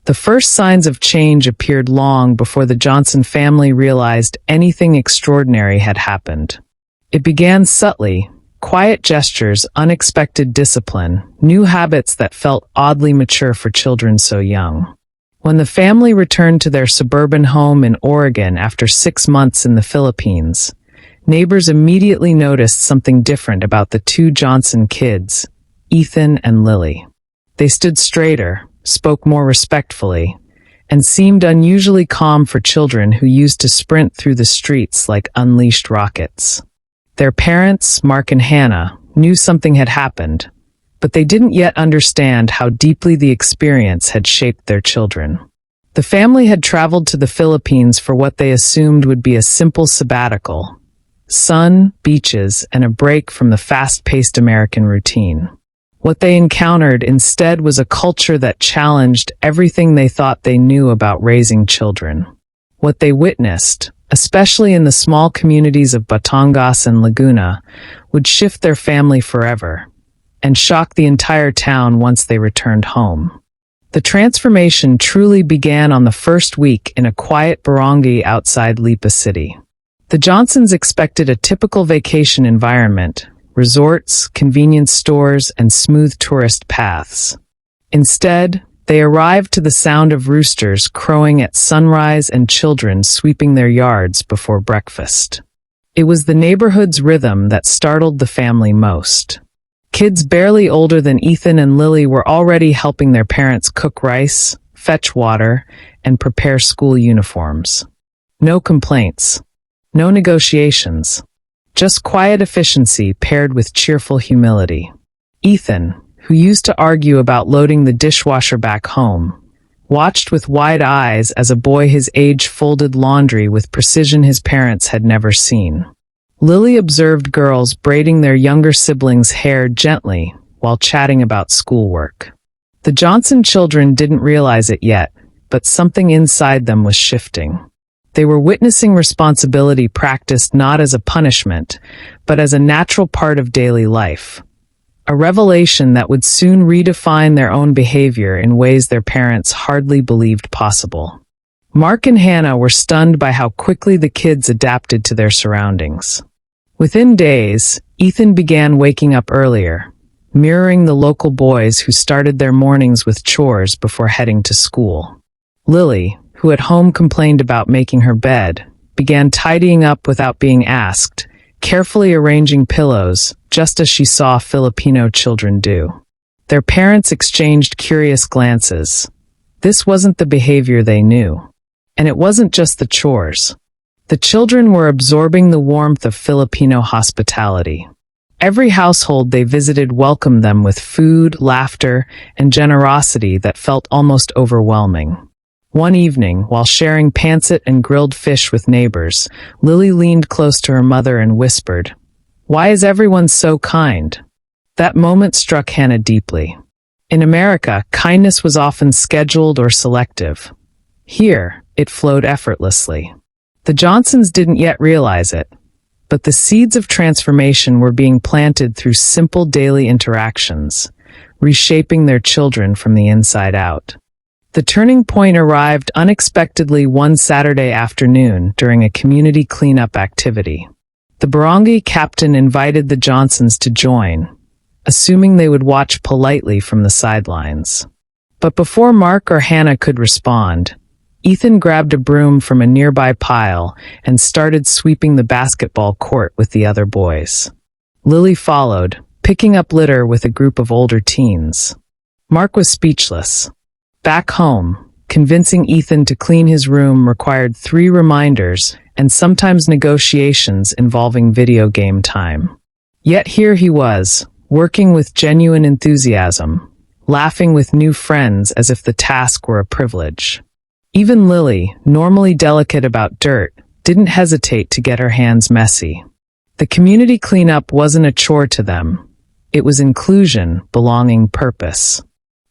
The first signs of change appeared long before the Johnson family realized anything extraordinary had happened. It began subtly, quiet gestures, unexpected discipline, new habits that felt oddly mature for children so young. When the family returned to their suburban home in Oregon after 6 months in the Philippines, neighbors immediately noticed something different about the two Johnson kids, Ethan and Lily. They stood straighter, spoke more respectfully, and seemed unusually calm for children who used to sprint through the streets like unleashed rockets. Their parents, Mark and Hannah, knew something had happened, but they didn't yet understand how deeply the experience had shaped their children. The family had traveled to the Philippines for what they assumed would be a simple sabbatical: sun, beaches, and a break from the fast-paced American routine. What they encountered instead was a culture that challenged everything they thought they knew about raising children. What they witnessed, especially in the small communities of Batangas and Laguna, would shift their family forever and shock the entire town once they returned home. The transformation truly began on the first week in a quiet barangay outside Lipa City. The Johnsons expected a typical vacation environment: resorts, convenience stores, and smooth tourist paths. Instead, they arrived to the sound of roosters crowing at sunrise and children sweeping their yards before breakfast. It was the neighborhood's rhythm that startled the family most. Kids barely older than Ethan and Lily were already helping their parents cook rice, fetch water, and prepare school uniforms. No complaints. No negotiations. Just quiet efficiency paired with cheerful humility. Ethan, who used to argue about loading the dishwasher back home, watched with wide eyes as a boy his age folded laundry with precision his parents had never seen. Lily observed girls braiding their younger siblings' hair gently while chatting about schoolwork. The Johnson children didn't realize it yet, but something inside them was shifting. They were witnessing responsibility practiced not as a punishment, but as a natural part of daily life. A revelation that would soon redefine their own behavior in ways their parents hardly believed possible. Mark and Hannah were stunned by how quickly the kids adapted to their surroundings. Within days, Ethan began waking up earlier, mirroring the local boys who started their mornings with chores before heading to school. Lily, who at home complained about making her bed, began tidying up without being asked, carefully arranging pillows, just as she saw Filipino children do. Their parents exchanged curious glances. This wasn't the behavior they knew. And it wasn't just the chores. The children were absorbing the warmth of Filipino hospitality. Every household they visited welcomed them with food, laughter, and generosity that felt almost overwhelming. One evening, while sharing pancit and grilled fish with neighbors, Lily leaned close to her mother and whispered, "Why is everyone so kind?" That moment struck Hannah deeply. In America, kindness was often scheduled or selective. Here, it flowed effortlessly. The Johnsons didn't yet realize it, but the seeds of transformation were being planted through simple daily interactions, reshaping their children from the inside out. The turning point arrived unexpectedly one Saturday afternoon during a community cleanup activity. The barangay captain invited the Johnsons to join, assuming they would watch politely from the sidelines. But before Mark or Hannah could respond, Ethan grabbed a broom from a nearby pile and started sweeping the basketball court with the other boys. Lily followed, picking up litter with a group of older teens. Mark was speechless. Back home, convincing Ethan to clean his room required 3 reminders and sometimes negotiations involving video game time. Yet here he was, working with genuine enthusiasm, laughing with new friends as if the task were a privilege. Even Lily, normally delicate about dirt, didn't hesitate to get her hands messy. The community cleanup wasn't a chore to them. It was inclusion, belonging, purpose.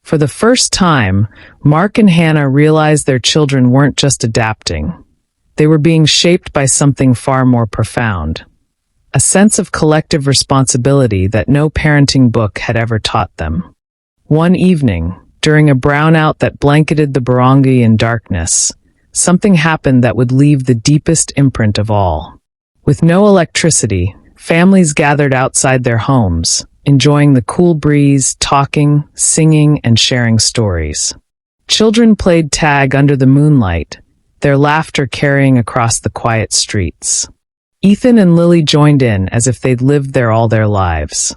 For the first time, Mark and Hannah realized their children weren't just adapting. They were being shaped by something far more profound. A sense of collective responsibility that no parenting book had ever taught them. One evening, during a brownout that blanketed the barangay in darkness, something happened that would leave the deepest imprint of all. With no electricity, families gathered outside their homes, enjoying the cool breeze, talking, singing, and sharing stories. Children played tag under the moonlight, their laughter carrying across the quiet streets. Ethan and Lily joined in as if they'd lived there all their lives.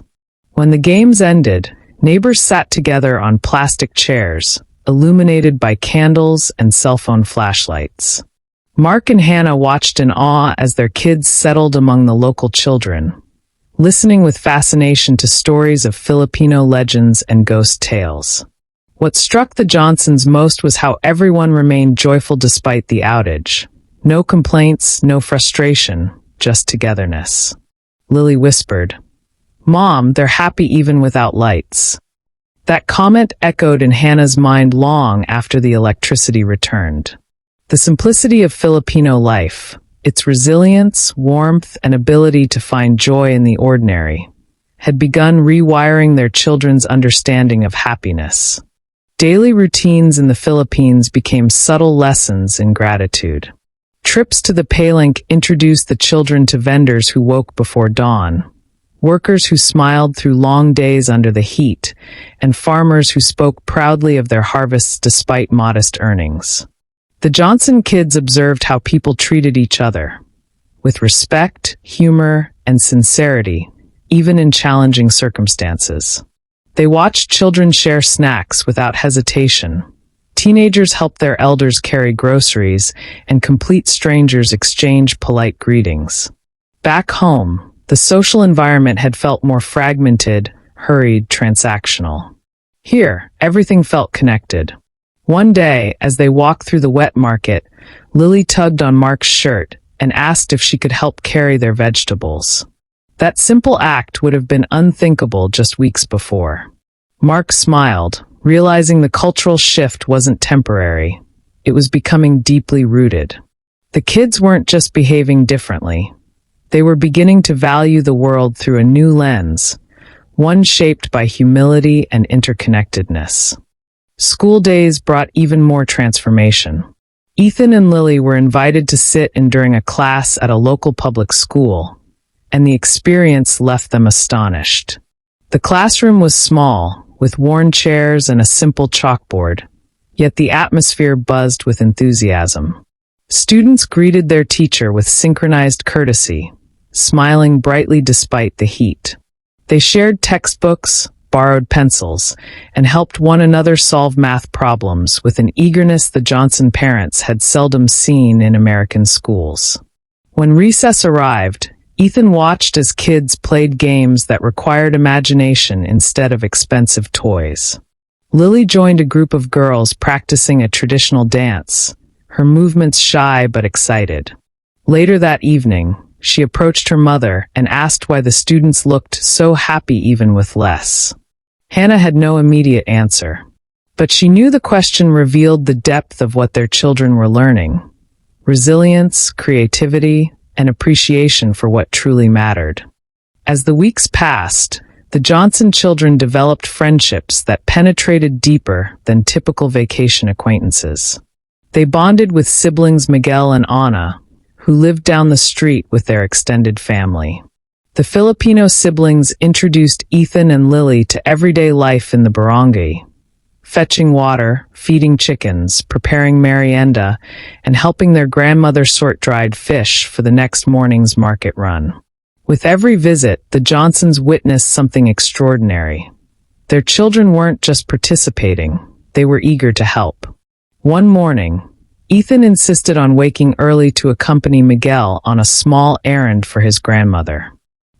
When the games ended, neighbors sat together on plastic chairs, illuminated by candles and cell phone flashlights. Mark and Hannah watched in awe as their kids settled among the local children, listening with fascination to stories of Filipino legends and ghost tales. What struck the Johnsons most was how everyone remained joyful despite the outage. No complaints, no frustration, just togetherness. Lily whispered, "Mom, they're happy even without lights." That comment echoed in Hannah's mind long after the electricity returned. The simplicity of Filipino life, its resilience, warmth, and ability to find joy in the ordinary, had begun rewiring their children's understanding of happiness. Daily routines in the Philippines became subtle lessons in gratitude. Trips to the Paylink introduced the children to vendors who woke before dawn, workers who smiled through long days under the heat, and farmers who spoke proudly of their harvests despite modest earnings. The Johnson kids observed how people treated each other, with respect, humor, and sincerity, even in challenging circumstances. They watched children share snacks without hesitation. Teenagers helped their elders carry groceries, and complete strangers exchanged polite greetings. Back home, the social environment had felt more fragmented, hurried, transactional. Here, everything felt connected. One day, as they walked through the wet market, Lily tugged on Mark's shirt and asked if she could help carry their vegetables. That simple act would have been unthinkable just weeks before. Mark smiled, realizing the cultural shift wasn't temporary. It was becoming deeply rooted. The kids weren't just behaving differently. They were beginning to value the world through a new lens, one shaped by humility and interconnectedness. School days brought even more transformation. Ethan and Lily were invited to sit in during a class at a local public school, and the experience left them astonished. The classroom was small, with worn chairs and a simple chalkboard, yet the atmosphere buzzed with enthusiasm. Students greeted their teacher with synchronized courtesy, smiling brightly despite the heat. They shared textbooks, borrowed pencils, and helped one another solve math problems with an eagerness the Johnson parents had seldom seen in American schools. When recess arrived, Ethan watched as kids played games that required imagination instead of expensive toys. Lily joined a group of girls practicing a traditional dance, her movements shy but excited. Later that evening, she approached her mother and asked why the students looked so happy even with less. Hannah had no immediate answer, but she knew the question revealed the depth of what their children were learning: resilience, creativity, and appreciation for what truly mattered. As the weeks passed, the Johnson children developed friendships that penetrated deeper than typical vacation acquaintances. They bonded with siblings Miguel and Ana, who lived down the street with their extended family. The Filipino siblings introduced Ethan and Lily to everyday life in the barangay, fetching water, feeding chickens, preparing merienda, and helping their grandmother sort dried fish for the next morning's market run. With every visit, the Johnsons witnessed something extraordinary. Their children weren't just participating, they were eager to help. One morning, Ethan insisted on waking early to accompany Miguel on a small errand for his grandmother.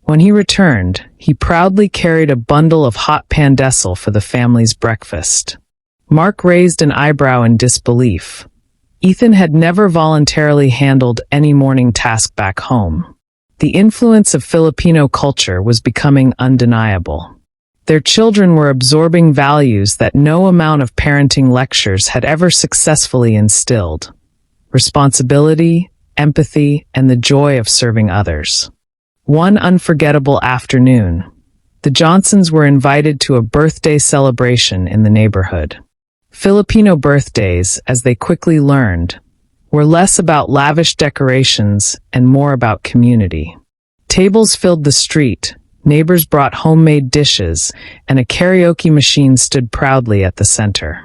When he returned, he proudly carried a bundle of hot pandesal for the family's breakfast. Mark raised an eyebrow in disbelief. Ethan had never voluntarily handled any morning task back home. The influence of Filipino culture was becoming undeniable. Their children were absorbing values that no amount of parenting lectures had ever successfully instilled: responsibility, empathy, and the joy of serving others. One unforgettable afternoon, the Johnsons were invited to a birthday celebration in the neighborhood. Filipino birthdays, as they quickly learned, were less about lavish decorations and more about community. Tables filled the street, neighbors brought homemade dishes, and a karaoke machine stood proudly at the center.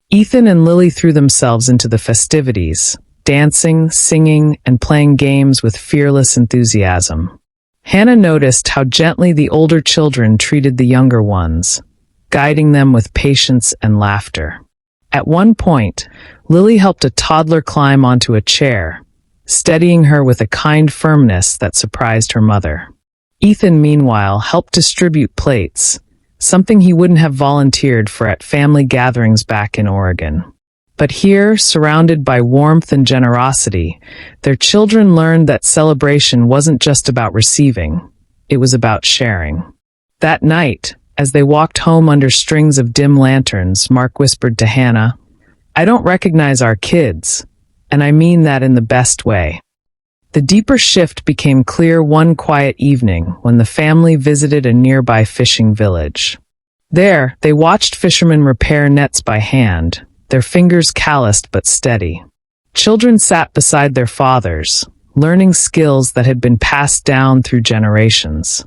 Ethan and Lily threw themselves into the festivities, dancing, singing, and playing games with fearless enthusiasm. Hannah noticed how gently the older children treated the younger ones, guiding them with patience and laughter. At one point, Lily helped a toddler climb onto a chair, steadying her with a kind firmness that surprised her mother. Ethan, meanwhile, helped distribute plates, something he wouldn't have volunteered for at family gatherings back in Oregon. But here, surrounded by warmth and generosity, their children learned that celebration wasn't just about receiving, it was about sharing. That night, as they walked home under strings of dim lanterns, Mark whispered to Hannah, "I don't recognize our kids, and I mean that in the best way." The deeper shift became clear one quiet evening when the family visited a nearby fishing village. There, they watched fishermen repair nets by hand, their fingers calloused but steady. Children sat beside their fathers, learning skills that had been passed down through generations.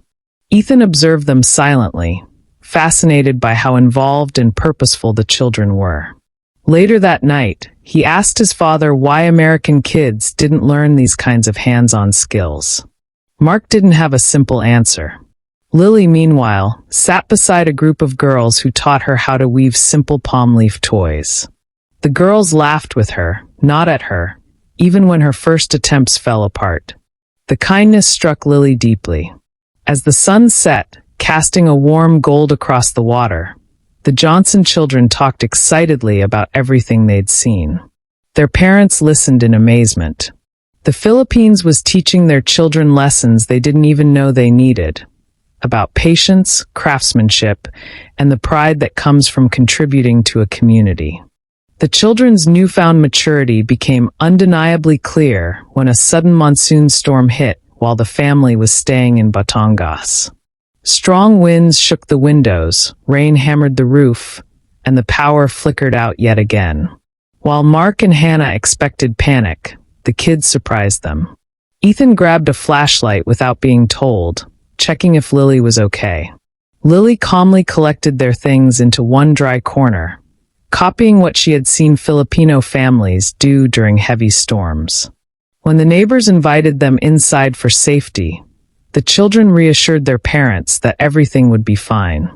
Ethan observed them silently, fascinated by how involved and purposeful the children were. Later that night, he asked his father why American kids didn't learn these kinds of hands-on skills. Mark didn't have a simple answer. Lily, meanwhile, sat beside a group of girls who taught her how to weave simple palm leaf toys. The girls laughed with her, not at her, even when her first attempts fell apart. The kindness struck Lily deeply. As the sun set, casting a warm gold across the water, the Johnson children talked excitedly about everything they'd seen. Their parents listened in amazement. The Philippines was teaching their children lessons they didn't even know they needed, about patience, craftsmanship, and the pride that comes from contributing to a community. The children's newfound maturity became undeniably clear when a sudden monsoon storm hit while the family was staying in Batangas. Strong winds shook the windows, rain hammered the roof, and the power flickered out yet again. While Mark and Hannah expected panic, the kids surprised them. Ethan grabbed a flashlight without being told, checking if Lily was okay. Lily calmly collected their things into one dry corner, copying what she had seen Filipino families do during heavy storms. When the neighbors invited them inside for safety, the children reassured their parents that everything would be fine.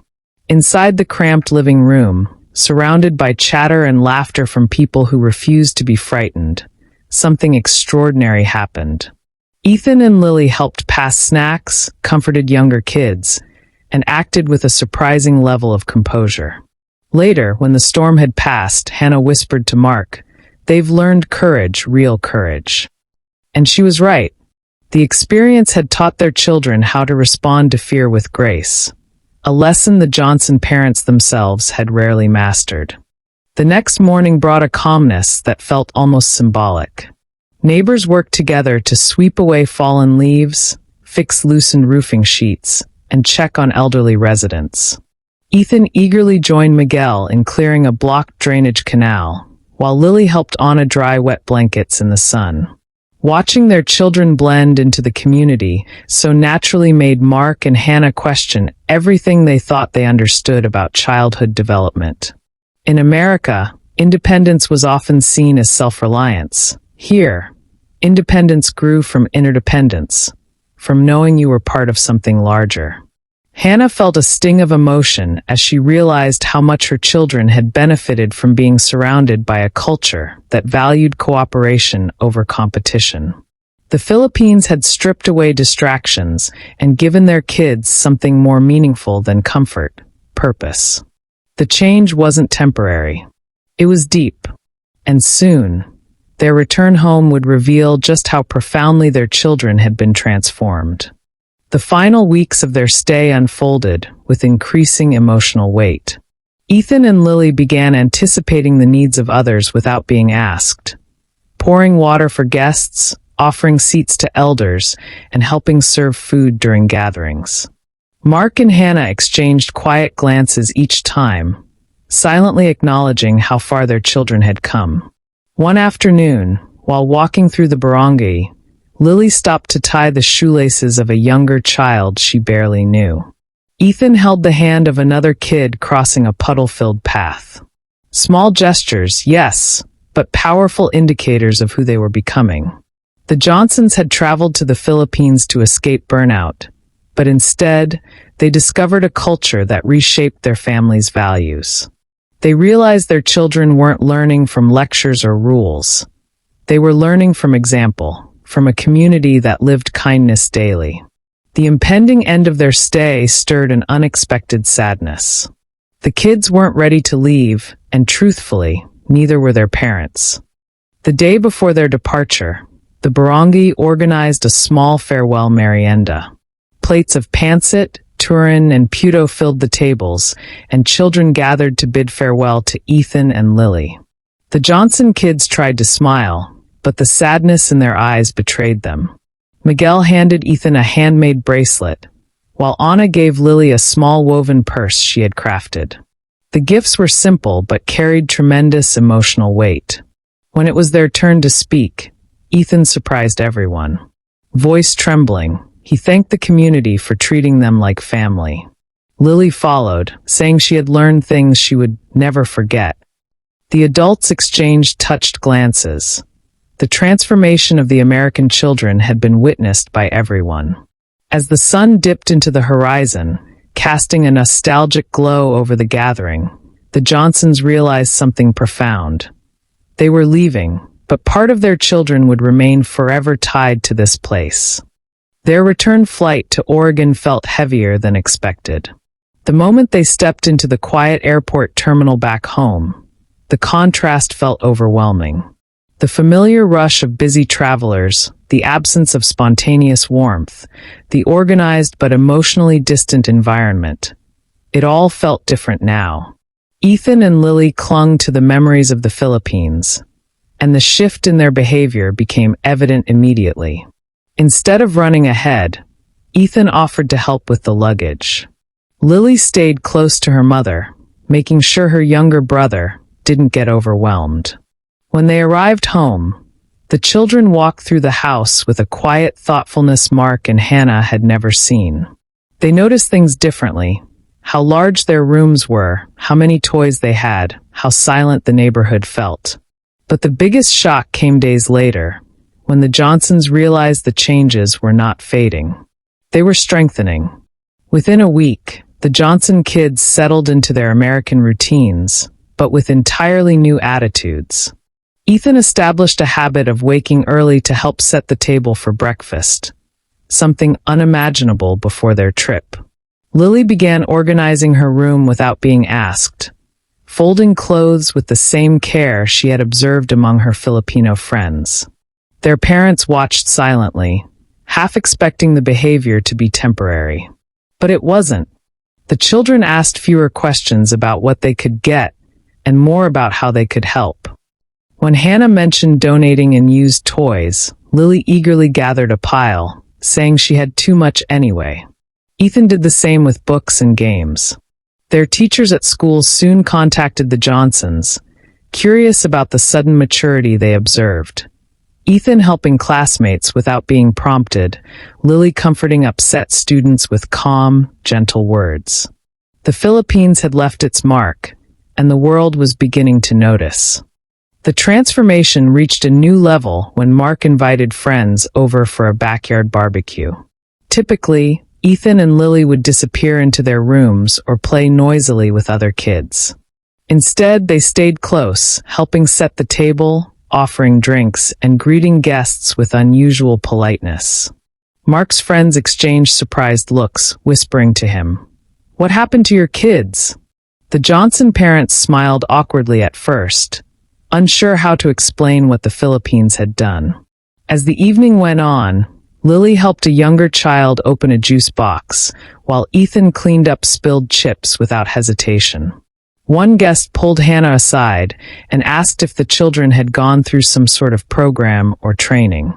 Inside the cramped living room, surrounded by chatter and laughter from people who refused to be frightened, something extraordinary happened. Ethan and Lily helped pass snacks, comforted younger kids, and acted with a surprising level of composure. Later, when the storm had passed, Hannah whispered to Mark, "They've learned courage, real courage." And she was right. The experience had taught their children how to respond to fear with grace, a lesson the Johnson parents themselves had rarely mastered. The next morning brought a calmness that felt almost symbolic. Neighbors worked together to sweep away fallen leaves, fix loosened roofing sheets, and check on elderly residents. Ethan eagerly joined Miguel in clearing a blocked drainage canal, while Lily helped Anna dry wet blankets in the sun. Watching their children blend into the community so naturally made Mark and Hannah question everything they thought they understood about childhood development. In America, independence was often seen as self-reliance. Here, independence grew from interdependence, from knowing you were part of something larger. Hannah felt a sting of emotion as she realized how much her children had benefited from being surrounded by a culture that valued cooperation over competition. The Philippines had stripped away distractions and given their kids something more meaningful than comfort, purpose. The change wasn't temporary. It was deep. And soon, their return home would reveal just how profoundly their children had been transformed. The final weeks of their stay unfolded with increasing emotional weight. Ethan and Lily began anticipating the needs of others without being asked, pouring water for guests, offering seats to elders, and helping serve food during gatherings. Mark and Hannah exchanged quiet glances each time, silently acknowledging how far their children had come. One afternoon, while walking through the barangay, Lily stopped to tie the shoelaces of a younger child she barely knew. Ethan held the hand of another kid crossing a puddle-filled path. Small gestures, yes, but powerful indicators of who they were becoming. The Johnsons had traveled to the Philippines to escape burnout, but instead, they discovered a culture that reshaped their family's values. They realized their children weren't learning from lectures or rules. They were learning from example, from a community that lived kindness daily. The impending end of their stay stirred an unexpected sadness. The kids weren't ready to leave, and truthfully, neither were their parents. The day before their departure, the barangay organized a small farewell merienda. Plates of pancit, turin, and puto filled the tables, and children gathered to bid farewell to Ethan and Lily. The Johnson kids tried to smile, but the sadness in their eyes betrayed them. Miguel handed Ethan a handmade bracelet, while Anna gave Lily a small woven purse she had crafted. The gifts were simple but carried tremendous emotional weight. When it was their turn to speak, Ethan surprised everyone. Voice trembling, he thanked the community for treating them like family. Lily followed, saying she had learned things she would never forget. The adults exchanged touched glances. The transformation of the American children had been witnessed by everyone. As the sun dipped into the horizon, casting a nostalgic glow over the gathering, the Johnsons realized something profound. They were leaving, but part of their children would remain forever tied to this place. Their return flight to Oregon felt heavier than expected. The moment they stepped into the quiet airport terminal back home, the contrast felt overwhelming. The familiar rush of busy travelers, the absence of spontaneous warmth, the organized but emotionally distant environment. It all felt different now. Ethan and Lily clung to the memories of the Philippines, and the shift in their behavior became evident immediately. Instead of running ahead, Ethan offered to help with the luggage. Lily stayed close to her mother, making sure her younger brother didn't get overwhelmed. When they arrived home, the children walked through the house with a quiet thoughtfulness Mark and Hannah had never seen. They noticed things differently: how large their rooms were, how many toys they had, how silent the neighborhood felt. But the biggest shock came days later, when the Johnsons realized the changes were not fading. They were strengthening. Within a week, the Johnson kids settled into their American routines, but with entirely new attitudes. Ethan established a habit of waking early to help set the table for breakfast, something unimaginable before their trip. Lily began organizing her room without being asked, folding clothes with the same care she had observed among her Filipino friends. Their parents watched silently, half expecting the behavior to be temporary. But it wasn't. The children asked fewer questions about what they could get and more about how they could help. When Hannah mentioned donating and used toys, Lily eagerly gathered a pile, saying she had too much anyway. Ethan did the same with books and games. Their teachers at school soon contacted the Johnsons, curious about the sudden maturity they observed. Ethan helping classmates without being prompted, Lily comforting upset students with calm, gentle words. The Philippines had left its mark, and the world was beginning to notice. The transformation reached a new level when Mark invited friends over for a backyard barbecue. Typically, Ethan and Lily would disappear into their rooms or play noisily with other kids. Instead, they stayed close, helping set the table, offering drinks, and greeting guests with unusual politeness. Mark's friends exchanged surprised looks, whispering to him, "What happened to your kids?" The Johnson parents smiled awkwardly at first, unsure how to explain what the Philippines had done. As the evening went on, Lily helped a younger child open a juice box, while Ethan cleaned up spilled chips without hesitation. One guest pulled Hannah aside and asked if the children had gone through some sort of program or training.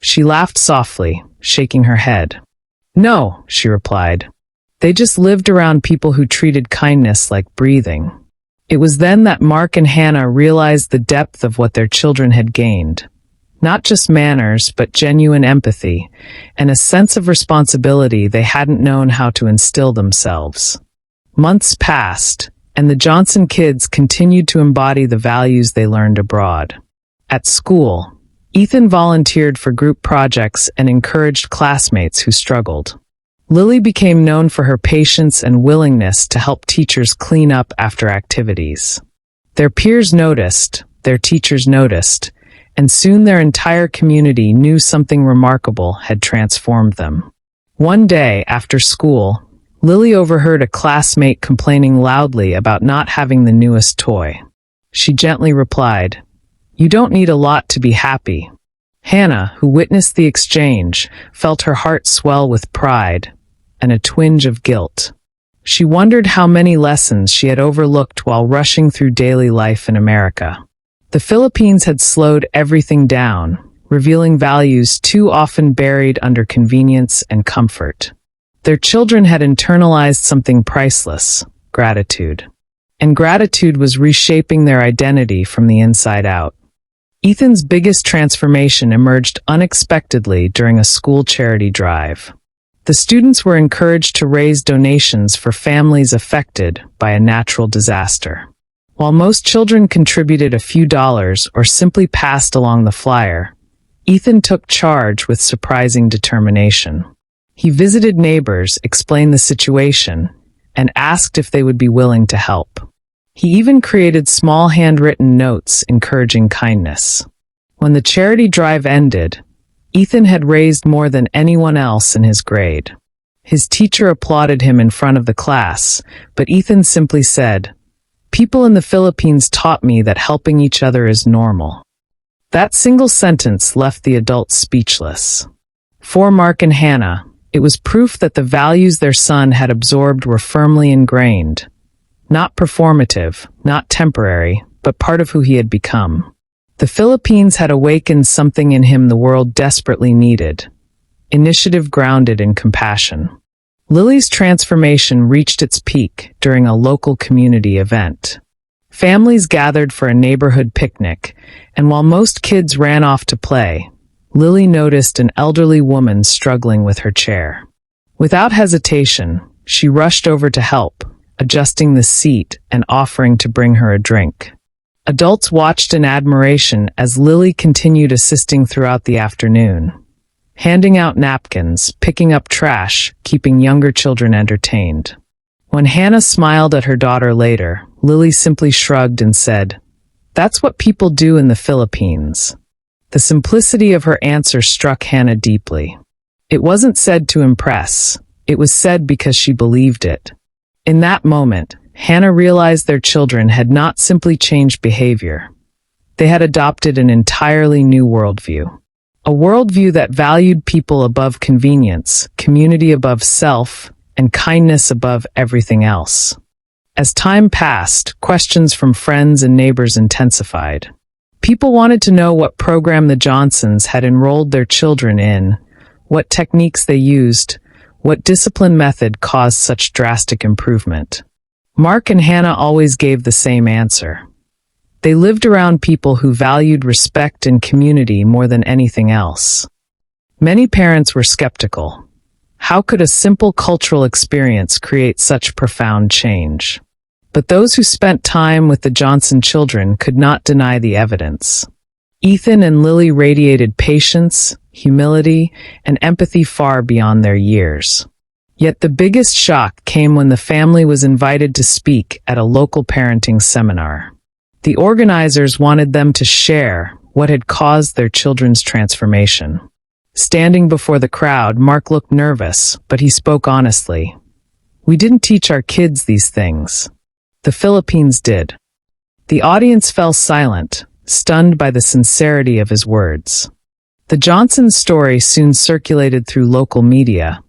She laughed softly, shaking her head. "No," she replied. "They just lived around people who treated kindness like breathing." It was then that Mark and Hannah realized the depth of what their children had gained. Not just manners, but genuine empathy, and a sense of responsibility they hadn't known how to instill themselves. Months passed, and the Johnson kids continued to embody the values they learned abroad. At school, Ethan volunteered for group projects and encouraged classmates who struggled. Lily became known for her patience and willingness to help teachers clean up after activities. Their peers noticed, their teachers noticed, and soon their entire community knew something remarkable had transformed them. One day, after school, Lily overheard a classmate complaining loudly about not having the newest toy. She gently replied, "You don't need a lot to be happy." Hannah, who witnessed the exchange, felt her heart swell with pride and a twinge of guilt. She wondered how many lessons she had overlooked while rushing through daily life in America. The Philippines had slowed everything down, revealing values too often buried under convenience and comfort. Their children had internalized something priceless, gratitude. And gratitude was reshaping their identity from the inside out. Ethan's biggest transformation emerged unexpectedly during a school charity drive. The students were encouraged to raise donations for families affected by a natural disaster. While most children contributed a few dollars or simply passed along the flyer, Ethan took charge with surprising determination. He visited neighbors, explained the situation, and asked if they would be willing to help. He even created small handwritten notes encouraging kindness. When the charity drive ended, Ethan had raised more than anyone else in his grade. His teacher applauded him in front of the class, but Ethan simply said, "People in the Philippines taught me that helping each other is normal." That single sentence left the adults speechless. For Mark and Hannah, it was proof that the values their son had absorbed were firmly ingrained. Not performative, not temporary, but part of who he had become. The Philippines had awakened something in him the world desperately needed: initiative grounded in compassion. Lily's transformation reached its peak during a local community event. Families gathered for a neighborhood picnic, and while most kids ran off to play, Lily noticed an elderly woman struggling with her chair. Without hesitation, she rushed over to help, adjusting the seat and offering to bring her a drink. Adults watched in admiration as Lily continued assisting throughout the afternoon, handing out napkins, picking up trash, keeping younger children entertained. When Hannah smiled at her daughter later, Lily simply shrugged and said, "That's what people do in the Philippines." The simplicity of her answer struck Hannah deeply. It wasn't said to impress, it was said because she believed it. In that moment, Hannah realized their children had not simply changed behavior. They had adopted an entirely new worldview. A worldview that valued people above convenience, community above self, and kindness above everything else. As time passed, questions from friends and neighbors intensified. People wanted to know what program the Johnsons had enrolled their children in, what techniques they used, what discipline method caused such drastic improvement. Mark and Hannah always gave the same answer. They lived around people who valued respect and community more than anything else. Many parents were skeptical. How could a simple cultural experience create such profound change? But those who spent time with the Johnson children could not deny the evidence. Ethan and Lily radiated patience, humility, and empathy far beyond their years. Yet the biggest shock came when the family was invited to speak at a local parenting seminar. The organizers wanted them to share what had caused their children's transformation. Standing before the crowd, Mark looked nervous, but he spoke honestly. "We didn't teach our kids these things. The Philippines did." The audience fell silent, stunned by the sincerity of his words. The Johnsons' story soon circulated through local media,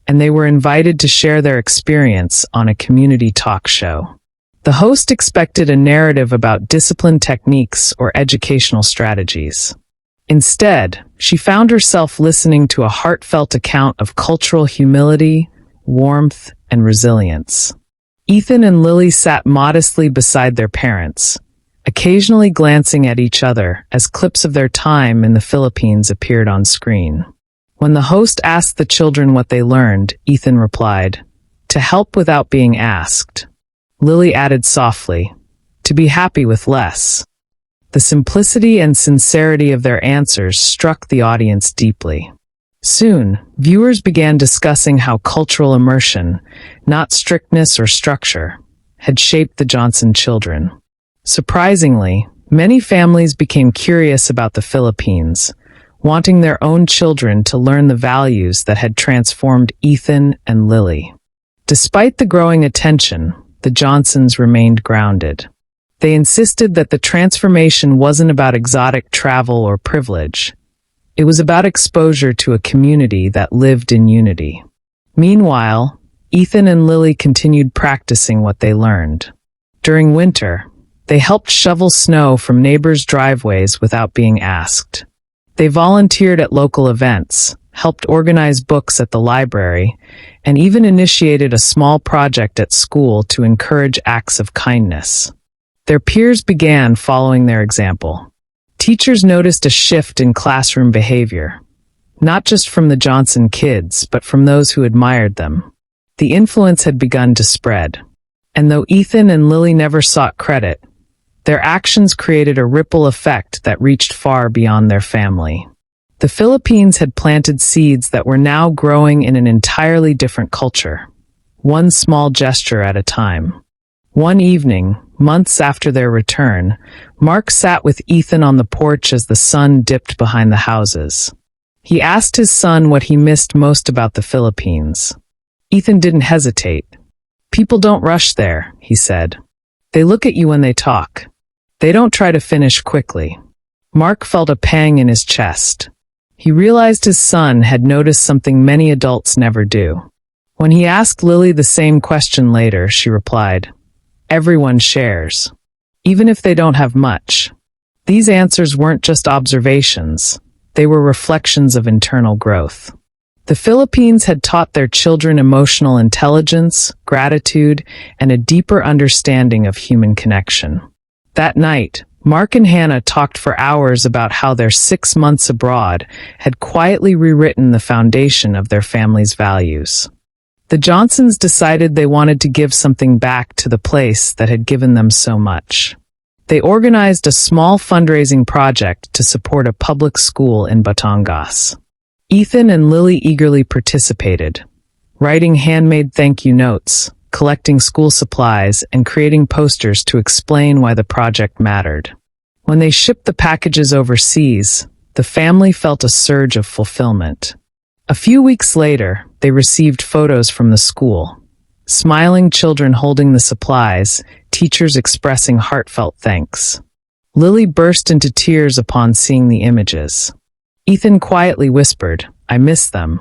and they were invited to share their experience on a community talk show. The host expected a narrative about discipline techniques or educational strategies. Instead, she found herself listening to a heartfelt account of cultural humility, warmth, and resilience. Ethan and Lily sat modestly beside their parents, occasionally glancing at each other as clips of their time in the Philippines appeared on screen. When the host asked the children what they learned, Ethan replied, "To help without being asked." Lily added softly, "To be happy with less." The simplicity and sincerity of their answers struck the audience deeply. Soon, viewers began discussing how cultural immersion, not strictness or structure, had shaped the Johnson children. Surprisingly, many families became curious about the Philippines, wanting their own children to learn the values that had transformed Ethan and Lily. Despite the growing attention, the Johnsons remained grounded. They insisted that the transformation wasn't about exotic travel or privilege. It was about exposure to a community that lived in unity. Meanwhile, Ethan and Lily continued practicing what they learned. During winter, they helped shovel snow from neighbors' driveways without being asked. They volunteered at local events, helped organize books at the library, and even initiated a small project at school to encourage acts of kindness. Their peers began following their example. Teachers noticed a shift in classroom behavior, not just from the Johnson kids, but from those who admired them. The influence had begun to spread. And though Ethan and Lily never sought credit, their actions created a ripple effect that reached far beyond their family. The Philippines had planted seeds that were now growing in an entirely different culture, one small gesture at a time. One evening, months after their return, Mark sat with Ethan on the porch as the sun dipped behind the houses. He asked his son what he missed most about the Philippines. Ethan didn't hesitate. "People don't rush there," he said. "They look at you when they talk. They don't try to finish quickly." Mark felt a pang in his chest. He realized his son had noticed something many adults never do. When he asked Lily the same question later, she replied, "Everyone shares, even if they don't have much." These answers weren't just observations, they were reflections of internal growth. The Philippines had taught their children emotional intelligence, gratitude, and a deeper understanding of human connection. That night, Mark and Hannah talked for hours about how their 6 months abroad had quietly rewritten the foundation of their family's values. The Johnsons decided they wanted to give something back to the place that had given them so much. They organized a small fundraising project to support a public school in Batangas. Ethan and Lily eagerly participated, writing handmade thank you notes, collecting school supplies, and creating posters to explain why the project mattered. When they shipped the packages overseas, the family felt a surge of fulfillment. A few weeks later, they received photos from the school. Smiling children holding the supplies, teachers expressing heartfelt thanks. Lily burst into tears upon seeing the images. Ethan quietly whispered, "I miss them."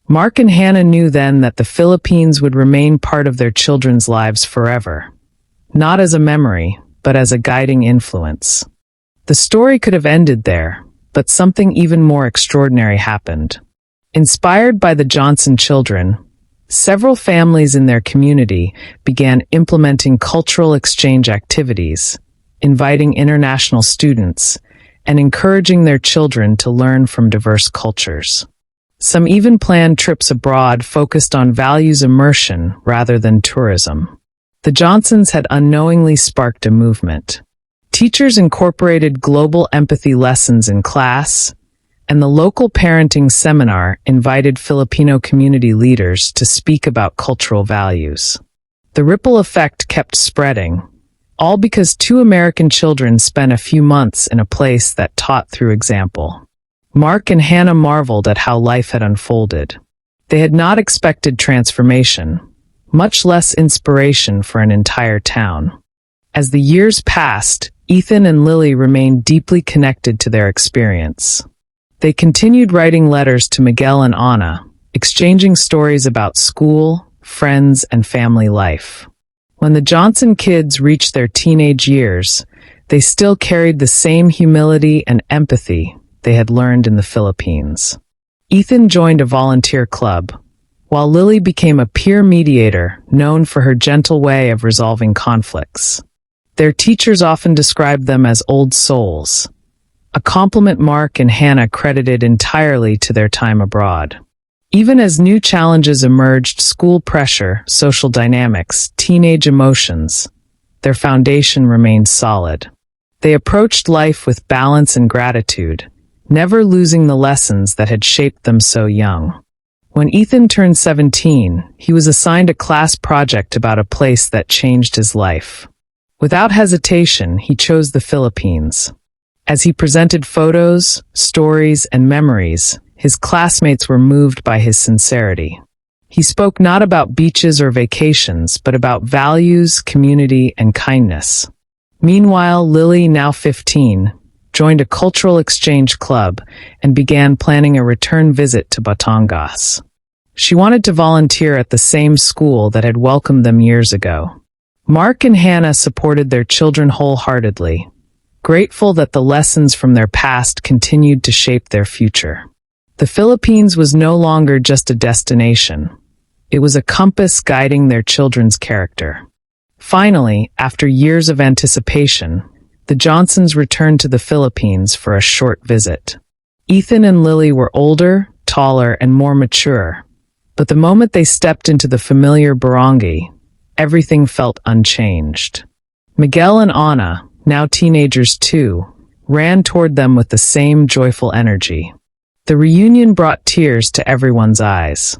Mark and Hannah knew then that the Philippines would remain part of their children's lives forever. Not as a memory, but as a guiding influence. The story could have ended there, but something even more extraordinary happened. Inspired by the Johnson children, several families in their community began implementing cultural exchange activities, inviting international students, and encouraging their children to learn from diverse cultures. Some even planned trips abroad focused on values immersion rather than tourism. The Johnsons had unknowingly sparked a movement. Teachers incorporated global empathy lessons in class, and the local parenting seminar invited Filipino community leaders to speak about cultural values. The ripple effect kept spreading, all because 2 American children spent a few months in a place that taught through example. Mark and Hannah marveled at how life had unfolded. They had not expected transformation, much less inspiration for an entire town. As the years passed, Ethan and Lily remained deeply connected to their experience. They continued writing letters to Miguel and Anna, exchanging stories about school, friends, and family life. When the Johnson kids reached their teenage years, they still carried the same humility and empathy they had learned in the Philippines. Ethan joined a volunteer club, while Lily became a peer mediator known for her gentle way of resolving conflicts. Their teachers often described them as old souls, a compliment Mark and Hannah credited entirely to their time abroad. Even as new challenges emerged, school pressure, social dynamics, teenage emotions, their foundation remained solid. They approached life with balance and gratitude, never losing the lessons that had shaped them so young. When Ethan turned 17, he was assigned a class project about a place that changed his life. Without hesitation, he chose the Philippines. As he presented photos, stories, and memories, his classmates were moved by his sincerity. He spoke not about beaches or vacations, but about values, community, and kindness. Meanwhile, Lily, now 15, joined a cultural exchange club and began planning a return visit to Batangas. She wanted to volunteer at the same school that had welcomed them years ago. Mark and Hannah supported their children wholeheartedly, grateful that the lessons from their past continued to shape their future. The Philippines was no longer just a destination. It was a compass guiding their children's character. Finally, after years of anticipation, the Johnsons returned to the Philippines for a short visit. Ethan and Lily were older, taller, and more mature, but the moment they stepped into the familiar barangay, everything felt unchanged. Miguel and Anna, now teenagers too, ran toward them with the same joyful energy. The reunion brought tears to everyone's eyes.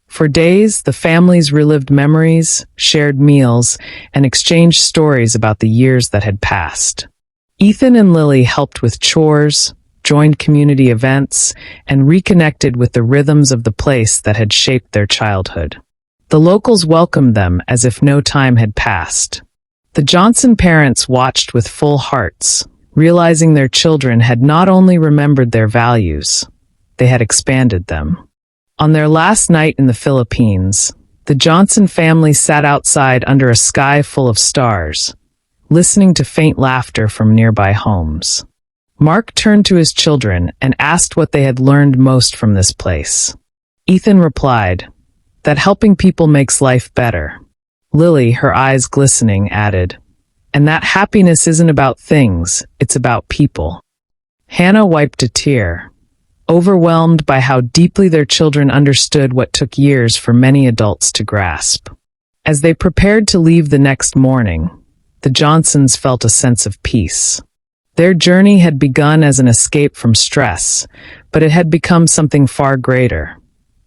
For days, the families relived memories, shared meals, and exchanged stories about the years that had passed. Ethan and Lily helped with chores, joined community events, and reconnected with the rhythms of the place that had shaped their childhood. The locals welcomed them as if no time had passed. The Johnson parents watched with full hearts, realizing their children had not only remembered their values, they had expanded them. On their last night in the Philippines, the Johnson family sat outside under a sky full of stars, listening to faint laughter from nearby homes. Mark turned to his children and asked what they had learned most from this place. Ethan replied, "That helping people makes life better." Lily, her eyes glistening, added, "And that happiness isn't about things, it's about people." Hannah wiped a tear, overwhelmed by how deeply their children understood what took years for many adults to grasp. As they prepared to leave the next morning, the Johnsons felt a sense of peace. Their journey had begun as an escape from stress, but it had become something far greater,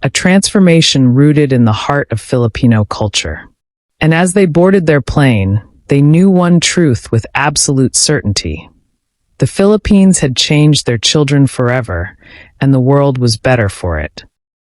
a transformation rooted in the heart of Filipino culture. And as they boarded their plane, they knew one truth with absolute certainty. The Philippines had changed their children forever, and the world was better for it.